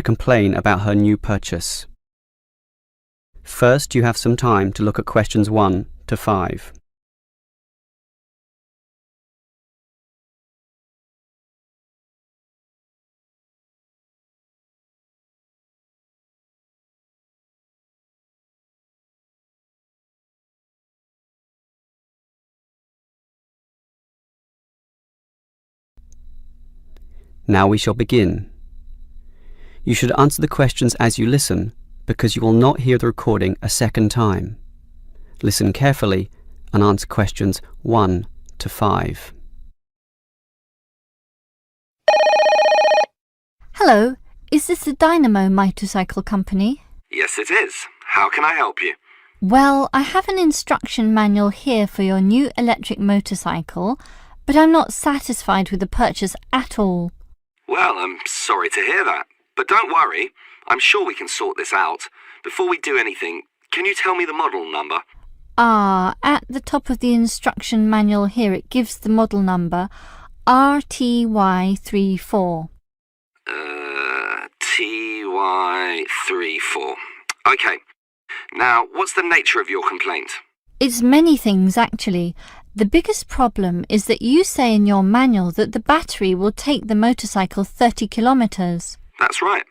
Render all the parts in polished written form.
to complain about her new purchase. First, you have some time to look at questions 1 to 5. Now we shall begin. You should answer the questions as you listen, because you will not hear the recording a second time. Listen carefully and answer questions 1 to 5. Hello, is this the Dynamo Motorcycle Company? Yes, it is. How can I help you? Well, I have an instruction manual here for your new electric motorcycle, but I'm not satisfied with the purchase at all. Well, I'm sorry to hear that. But don't worry, I'm sure we can sort this out. Before we do anything, can you tell me the model number? At the top of the instruction manual here it gives the model number RTY34. TY34. Okay. Now, what's the nature of your complaint? It's many things, actually. The biggest problem is that you say in your manual that the battery will take the motorcycle 30 kilometres. That's right.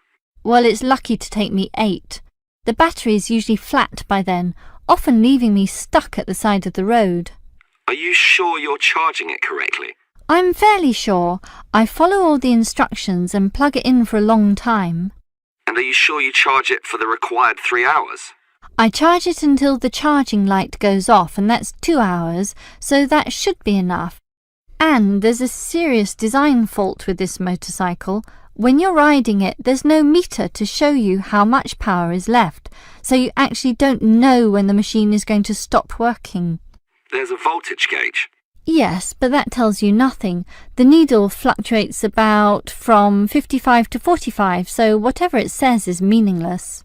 Well, it's lucky to take me 8. The battery is usually flat by then, often leaving me stuck at the side of the road. Are you sure you're charging it correctly? I'm fairly sure. I follow all the instructions and plug it in for a long time. And are you sure you charge it for the required 3 hours? I charge it until the charging light goes off, and that's 2 hours, so that should be enough. And there's a serious design fault with this motorcycle. When you're riding it, there's no meter to show you how much power is left, so you actually don't know when the machine is going to stop working. There's a voltage gauge. Yes, but that tells you nothing. The needle fluctuates about from 55 to 45, so whatever it says is meaningless.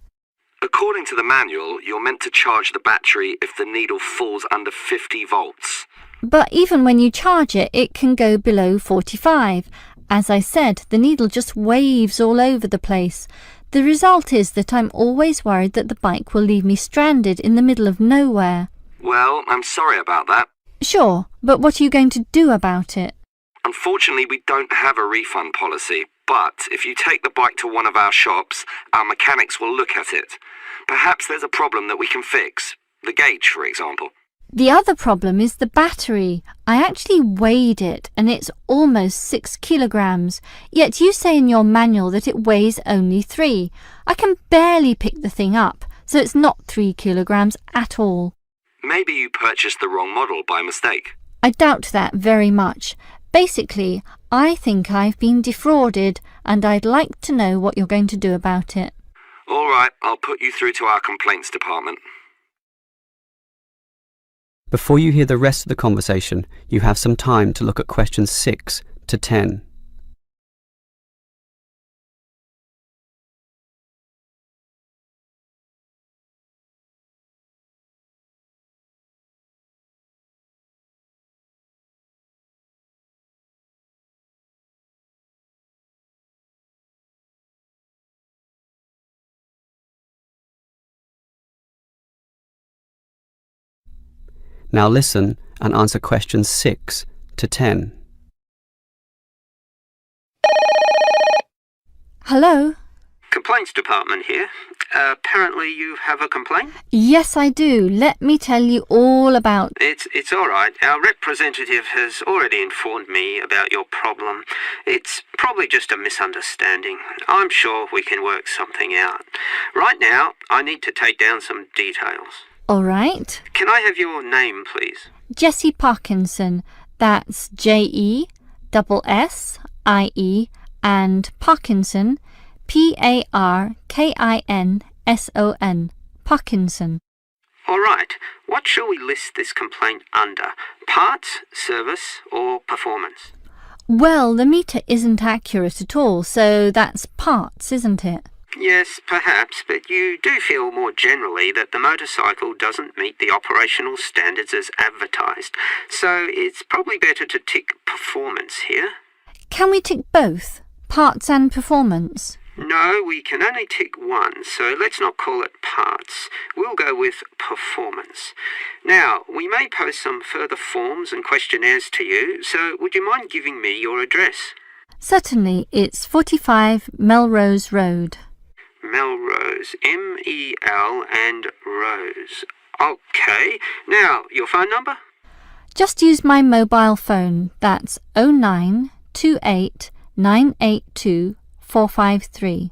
According to the manual, you're meant to charge the battery if the needle falls under 50 volts. But even when you charge it, it can go below 45. As I said, the needle just waves all over the place. The result is that I'm always worried that the bike will leave me stranded in the middle of nowhere. Well, I'm sorry about that. Sure, but what are you going to do about it? Unfortunately, we don't have a refund policy, but if you take the bike to one of our shops, our mechanics will look at it. Perhaps there's a problem that we can fix. The gauge, for example. The other problem is the battery. I actually weighed it, and it's almost 6 kilograms. Yet you say in your manual that it weighs only 3. I can barely pick the thing up, so it's not 3 kilograms at all. Maybe you purchased the wrong model by mistake. I doubt that very much. Basically, I think I've been defrauded, and I'd like to know what you're going to do about it. All right, I'll put you through to our complaints department. Before you hear the rest of the conversation, you have some time to look at questions 6 to 10. Now listen and answer questions 6 to 10. Hello? Complaints department here. Apparently you have a complaint? Yes, I do. Let me tell you all about... It's all right. Our representative has already informed me about your problem. It's probably just a misunderstanding. I'm sure we can work something out. Right now, I need to take down some details. All right. Can I have your name, please? Jessie Parkinson. That's Jessie and Parkinson, Parkinson. Parkinson. All right. What shall we list this complaint under? Parts, service, or performance? Well, the meter isn't accurate at all, so that's parts, isn't it? Yes, perhaps, but you do feel more generally that the motorcycle doesn't meet the operational standards as advertised, so it's probably better to tick performance here. Can we tick both, parts and performance? No, we can only tick one, so let's not call it parts. We'll go with performance. Now, we may post some further forms and questionnaires to you, so would you mind giving me your address? Certainly, it's 45 Melrose Road. Melrose, M-E-L and Rose. Okay, now, your phone number? Just use my mobile phone. That's 0928 982 453.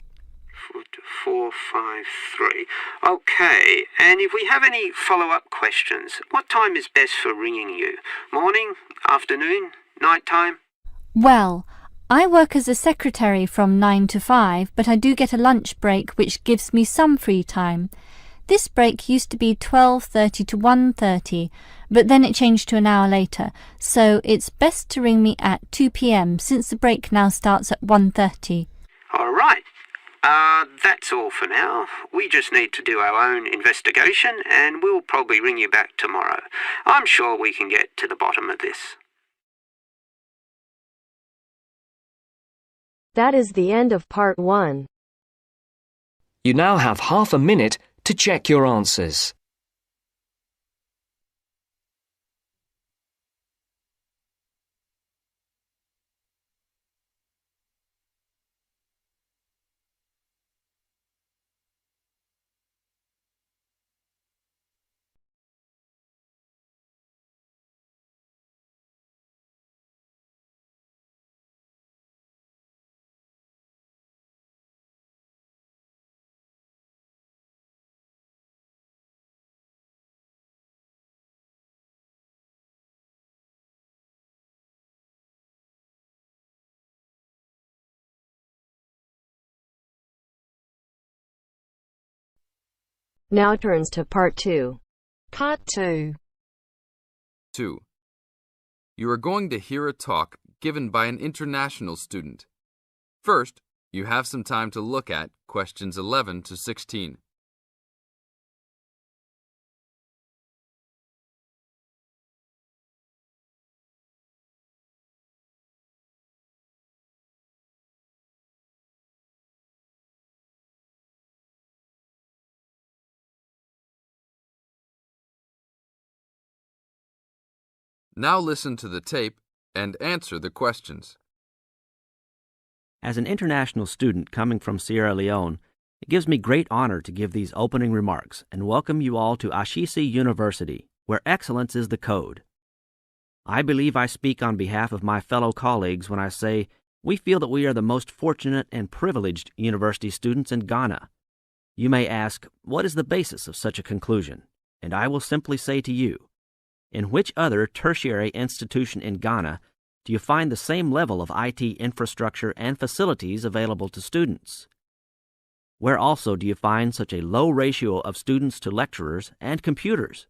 453. Okay, and if we have any follow-up questions, what time is best for ringing you? Morning, afternoon, night time? Well, I work as a secretary from 9 to 5, but I do get a lunch break which gives me some free time. This break used to be 12:30 to 1:30, but then it changed to an hour later, so it's best to ring me at 2 p.m. since the break now starts at 1:30. All right. That's all for now. We just need to do our own investigation and we'll probably ring you back tomorrow. I'm sure we can get to the bottom of this. That is the end of part 1. You now have half a minute to check your answers. Now turns to part 2. Part 2. 2. You are going to hear a talk given by an international student. First, you have some time to look at questions 11 to 16. Now listen to the tape and answer the questions. As an international student coming from Sierra Leone, it gives me great honor to give these opening remarks and welcome you all to Ashesi University, where excellence is the code. I believe I speak on behalf of my fellow colleagues when I say we feel that we are the most fortunate and privileged university students in Ghana. You may ask, what is the basis of such a conclusion? And I will simply say to you, in which other tertiary institution in Ghana do you find the same level of IT infrastructure and facilities available to students? Where also do you find such a low ratio of students to lecturers and computers?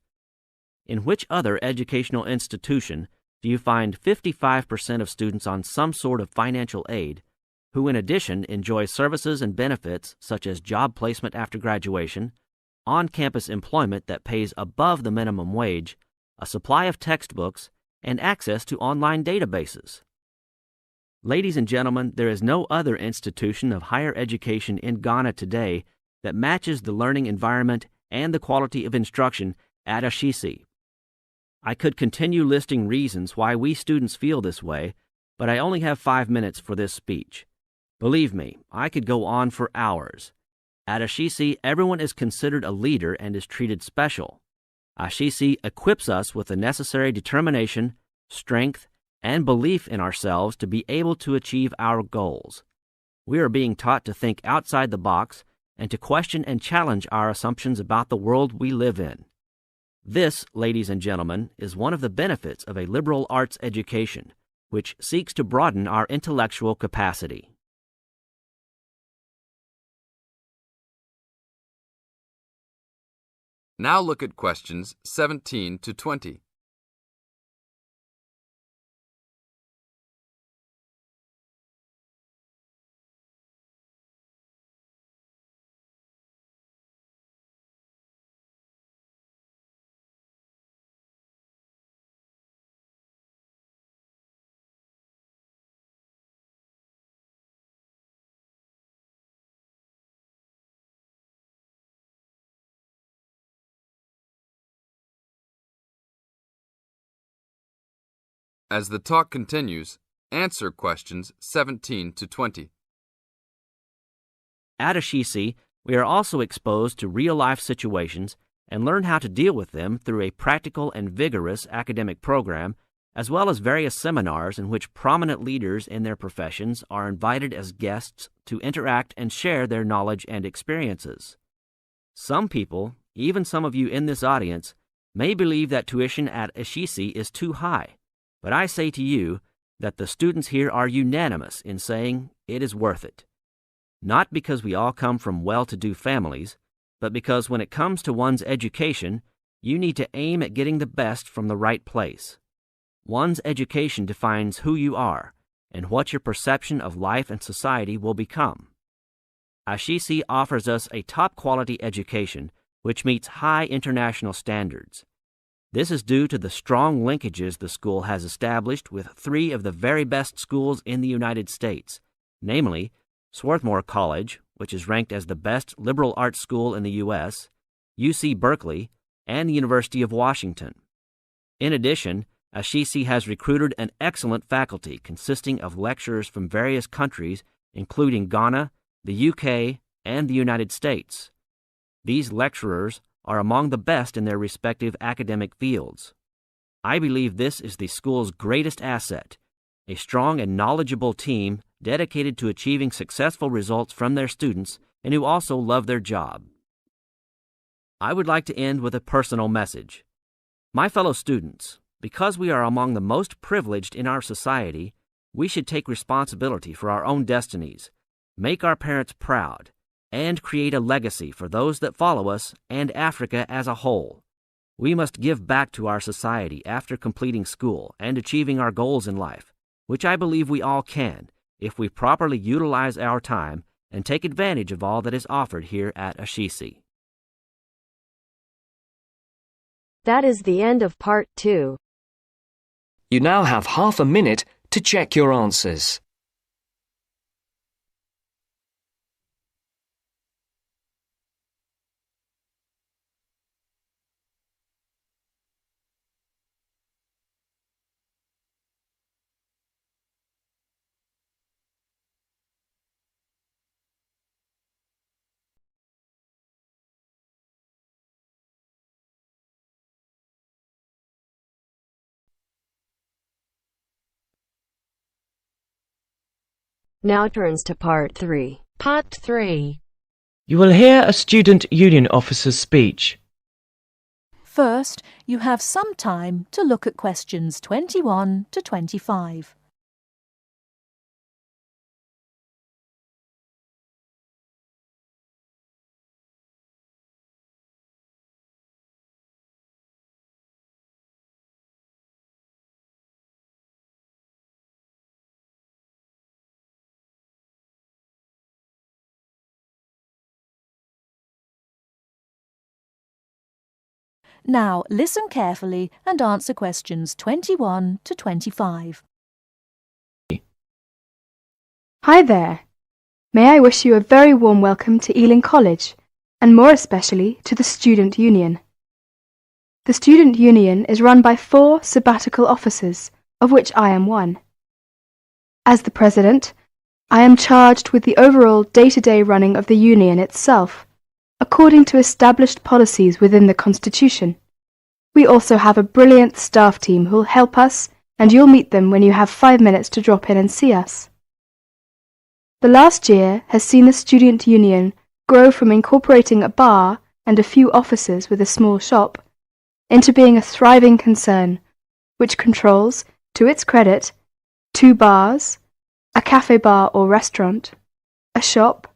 In which other educational institution do you find 55% of students on some sort of financial aid, who in addition enjoy services and benefits such as job placement after graduation, on-campus employment that pays above the minimum wage, a supply of textbooks, and access to online databases? Ladies and gentlemen, there is no other institution of higher education in Ghana today that matches the learning environment and the quality of instruction at Ashesi. I could continue listing reasons why we students feel this way, but I only have 5 minutes for this speech. Believe me, I could go on for hours. At Ashesi, everyone is considered a leader and is treated special. Ashesi equips us with the necessary determination, strength, and belief in ourselves to be able to achieve our goals. We are being taught to think outside the box and to question and challenge our assumptions about the world we live in. This, ladies and gentlemen, is one of the benefits of a liberal arts education, which seeks to broaden our intellectual capacity. Now look at questions 17 to 20. As the talk continues, answer questions 17 to 20. At Ashisi, we are also exposed to real-life situations and learn how to deal with them through a practical and vigorous academic program, as well as various seminars in which prominent leaders in their professions are invited as guests to interact and share their knowledge and experiences. Some people, even some of you in this audience, may believe that tuition at Ashisi is too high, but I say to you that the students here are unanimous in saying it is worth it. Not because we all come from well-to-do families, but because when it comes to one's education, you need to aim at getting the best from the right place. One's education defines who you are and what your perception of life and society will become. Ashisi offers us a top-quality education which meets high international standards. This is due to the strong linkages the school has established with 3 of the very best schools in the United States, namely Swarthmore College, which is ranked as the best liberal arts school in the U.S., UC Berkeley, and the University of Washington. In addition, Ashisi has recruited an excellent faculty consisting of lecturers from various countries, including Ghana, the UK, and the United States. These lecturers are among the best in their respective academic fields. I believe this is the school's greatest asset, a strong and knowledgeable team dedicated to achieving successful results from their students and who also love their job. I would like to end with a personal message. My fellow students, because we are among the most privileged in our society, we should take responsibility for our own destinies, make our parents proud, and create a legacy for those that follow us and Africa as a whole. We must give back to our society after completing school and achieving our goals in life, which I believe we all can if we properly utilize our time and take advantage of all that is offered here at Ashisi. That is the end of part 2. You now have half a minute to check your answers. Now turns to part 3. Part 3. You will hear a student union officer's speech. First, you have some time to look at questions 21 to 25. Now listen carefully and answer questions 21 to 25. Hi there. May I wish you a very warm welcome to Ealing College, and more especially to the Student Union. The Student Union is run by 4 sabbatical officers, of which I am one. As the president, I am charged with the overall day-to-day running of the union itself, according to established policies within the Constitution. We also have a brilliant staff team who'll help us, and you'll meet them when you have 5 minutes to drop in and see us. The last year has seen the Student Union grow from incorporating a bar and a few offices with a small shop into being a thriving concern, which controls, to its credit, 2 bars, a cafe bar or restaurant, a shop,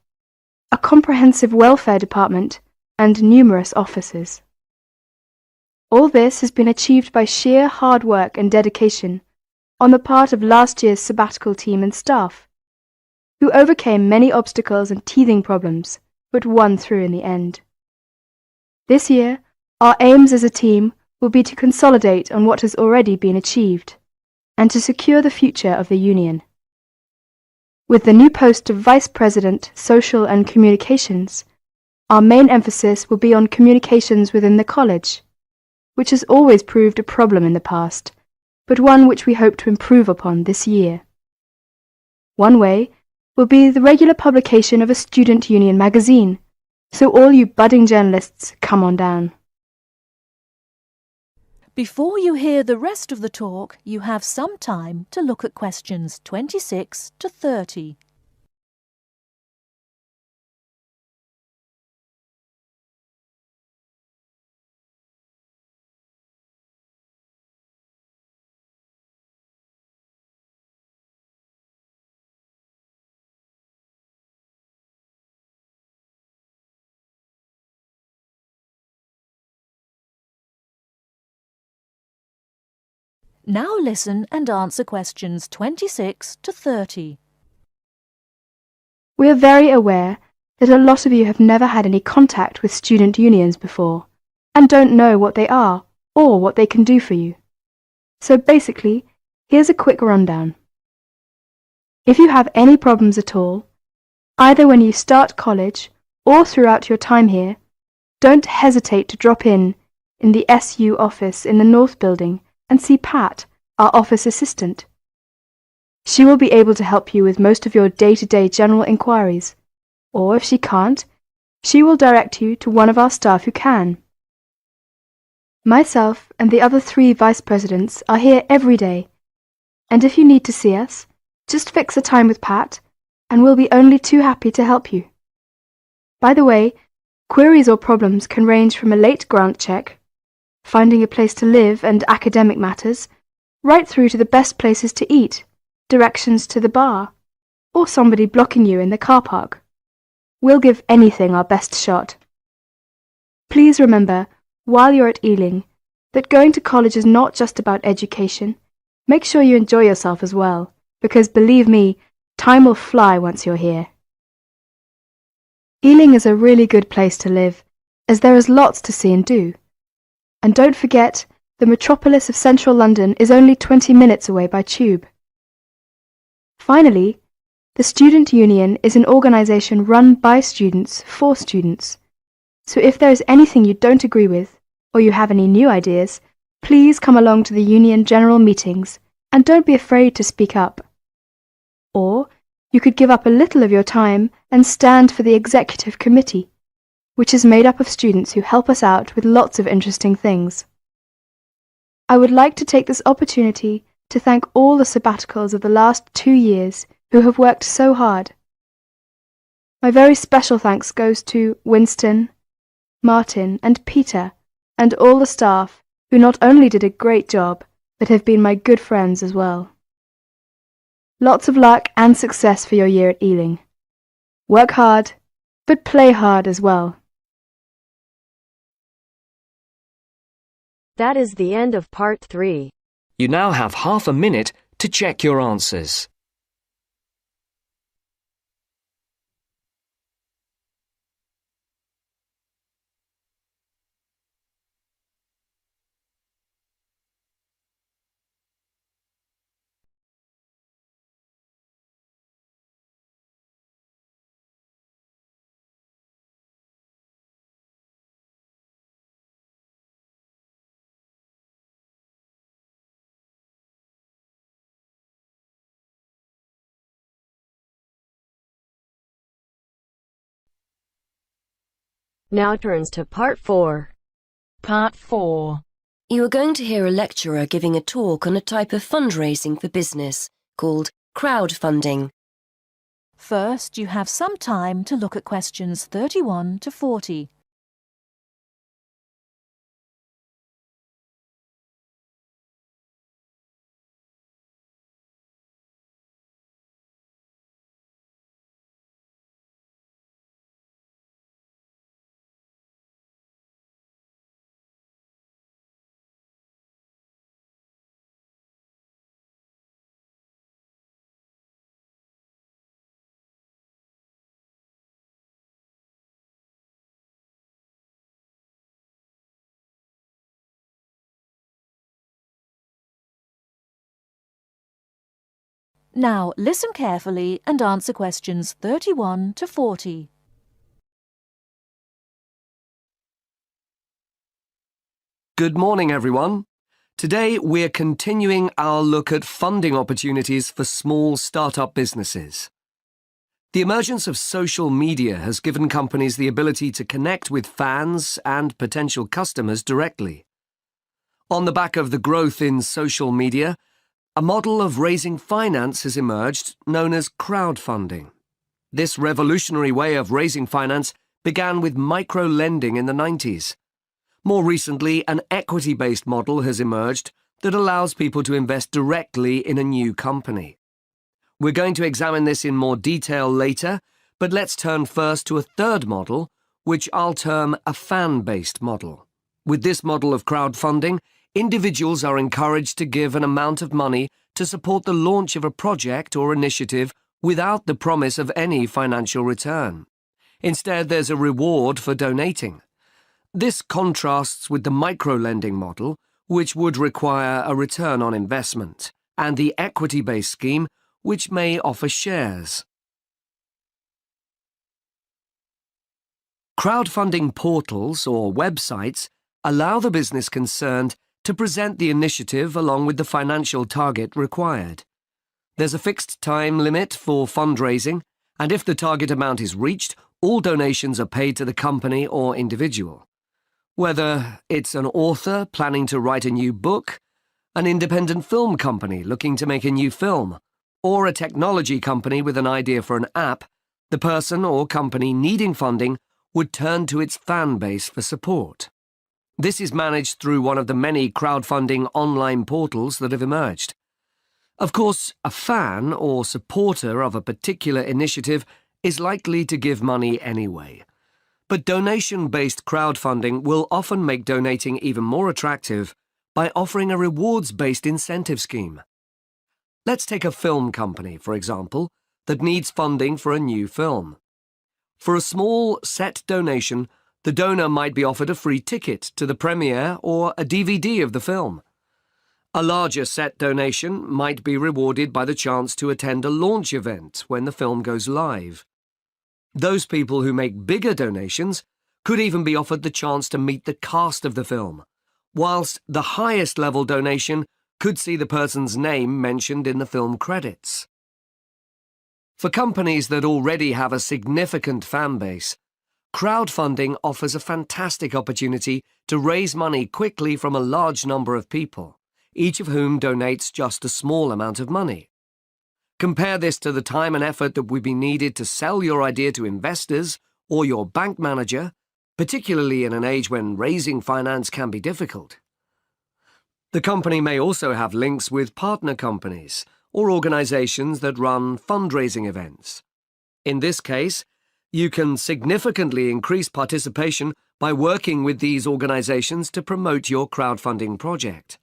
a comprehensive welfare department, and numerous offices. All this has been achieved by sheer hard work and dedication on the part of last year's sabbatical team and staff, who overcame many obstacles and teething problems, but won through in the end. This year, our aims as a team will be to consolidate on what has already been achieved, and to secure the future of the Union. With the new post of Vice President, Social and Communications, our main emphasis will be on communications within the college, which has always proved a problem in the past, but one which we hope to improve upon this year. One way will be the regular publication of a student union magazine, so all you budding journalists, come on down. Before you hear the rest of the talk, you have some time to look at questions 26 to 30. Now listen and answer questions 26 to 30. We are very aware that a lot of you have never had any contact with student unions before and don't know what they are or what they can do for you. So basically, here's a quick rundown. If you have any problems at all, either when you start college or throughout your time here, don't hesitate to drop in the SU office in the North Building and see Pat, our office assistant. She will be able to help you with most of your day-to-day general inquiries, or if she can't, she will direct you to one of our staff who can. Myself and the other 3 vice presidents are here every day, and if you need to see us, just fix a time with Pat, and we'll be only too happy to help you. By the way, queries or problems can range from a late grant check, finding a place to live and academic matters, right through to the best places to eat, directions to the bar, or somebody blocking you in the car park. We'll give anything our best shot. Please remember, while you're at Ealing, that going to college is not just about education. Make sure you enjoy yourself as well, because believe me, time will fly once you're here. Ealing is a really good place to live, as there is lots to see and do. And don't forget, the metropolis of central London is only 20 minutes away by tube. Finally, the Student Union is an organisation run by students for students. So if there is anything you don't agree with, or you have any new ideas, please come along to the Union General Meetings and don't be afraid to speak up. Or you could give up a little of your time and stand for the Executive Committee, which is made up of students who help us out with lots of interesting things. I would like to take this opportunity to thank all the sabbaticals of the last 2 years who have worked so hard. My very special thanks goes to Winston, Martin and Peter and all the staff who not only did a great job but have been my good friends as well. Lots of luck and success for your year at Ealing. Work hard, but play hard as well. That is the end of part 3. You now have half a minute to check your answers. Now turns to part 4. Part 4. You are going to hear a lecturer giving a talk on a type of fundraising for business called crowdfunding. First, you have some time to look at questions 31 to 40. Now listen carefully and answer questions 31 to 40. Good morning, everyone. Today, we're continuing our look at funding opportunities for small startup businesses. The emergence of social media has given companies the ability to connect with fans and potential customers directly. On the back of the growth in social media, a model of raising finance has emerged known as crowdfunding. This revolutionary way of raising finance began with micro-lending in the 90s. More recently, an equity-based model has emerged that allows people to invest directly in a new company. We're going to examine this in more detail later, but let's turn first to a third model, which I'll term a fan-based model. With this model of crowdfunding, individuals are encouraged to give an amount of money to support the launch of a project or initiative without the promise of any financial return. Instead, there's a reward for donating. This contrasts with the micro-lending model, which would require a return on investment, and the equity-based scheme, which may offer shares. Crowdfunding portals or websites allow the business concerned to present the initiative along with the financial target required. There's a fixed time limit for fundraising, and if the target amount is reached, all donations are paid to the company or individual. Whether it's an author planning to write a new book, an independent film company looking to make a new film, or a technology company with an idea for an app, the person or company needing funding would turn to its fan base for support. This is managed through one of the many crowdfunding online portals that have emerged. Of course, a fan or supporter of a particular initiative is likely to give money anyway. But donation-based crowdfunding will often make donating even more attractive by offering a rewards-based incentive scheme. Let's take a film company, for example, that needs funding for a new film. For a small, set donation, the donor might be offered a free ticket to the premiere or a DVD of the film. A larger set donation might be rewarded by the chance to attend a launch event when the film goes live. Those people who make bigger donations could even be offered the chance to meet the cast of the film, whilst the highest level donation could see the person's name mentioned in the film credits. For companies that already have a significant fan base, crowdfunding offers a fantastic opportunity to raise money quickly from a large number of people, each of whom donates just a small amount of money. Compare this to the time and effort that would be needed to sell your idea to investors or your bank manager, particularly in an age when raising finance can be difficult. The company may also have links with partner companies or organizations that run fundraising events. In this case, you can significantly increase participation by working with these organizations to promote your crowdfunding project.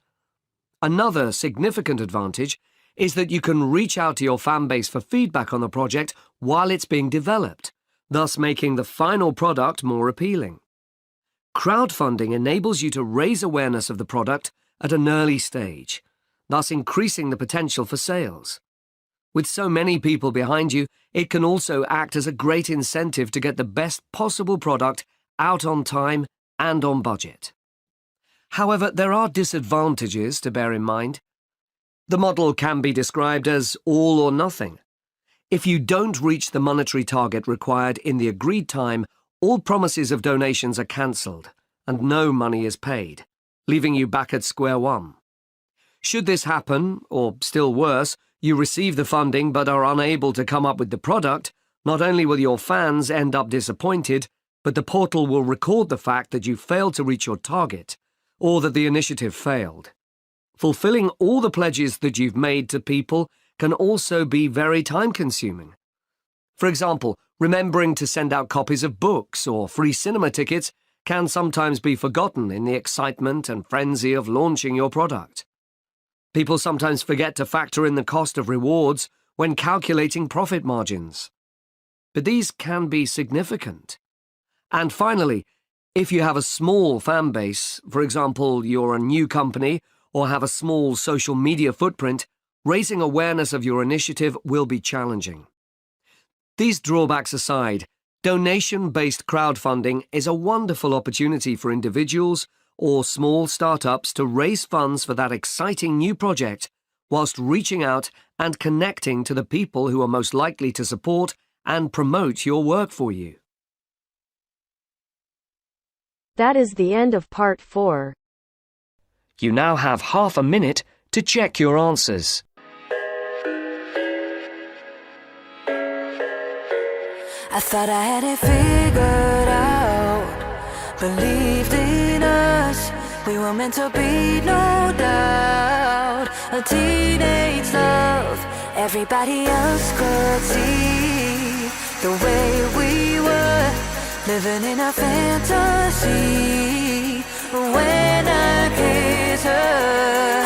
Another significant advantage is that you can reach out to your fan base for feedback on the project while it's being developed, thus making the final product more appealing. Crowdfunding enables you to raise awareness of the product at an early stage, thus increasing the potential for sales. With so many people behind you, it can also act as a great incentive to get the best possible product out on time and on budget. However, there are disadvantages to bear in mind. The model can be described as all or nothing. If you don't reach the monetary target required in the agreed time, all promises of donations are cancelled and no money is paid, leaving you back at square one. Should this happen, or still worse, you receive the funding but are unable to come up with the product, not only will your fans end up disappointed, but the portal will record the fact that you failed to reach your target, or that the initiative failed. Fulfilling all the pledges that you've made to people can also be very time-consuming. For example, remembering to send out copies of books or free cinema tickets can sometimes be forgotten in the excitement and frenzy of launching your product. People sometimes forget to factor in the cost of rewards when calculating profit margins. But these can be significant. And finally, if you have a small fan base, for example, you're a new company or have a small social media footprint, raising awareness of your initiative will be challenging. These drawbacks aside, donation-based crowdfunding is a wonderful opportunity for individuals, or small startups to raise funds for that exciting new project, whilst reaching out and connecting to the people who are most likely to support and promote your work for you. That is the end of part 4. You now have half a minute to check your answers. I thought I had it figured out, believed in us, we were meant to be, no doubt. A teenage love, everybody else could see the way we were, living in a fantasy. When I kiss her,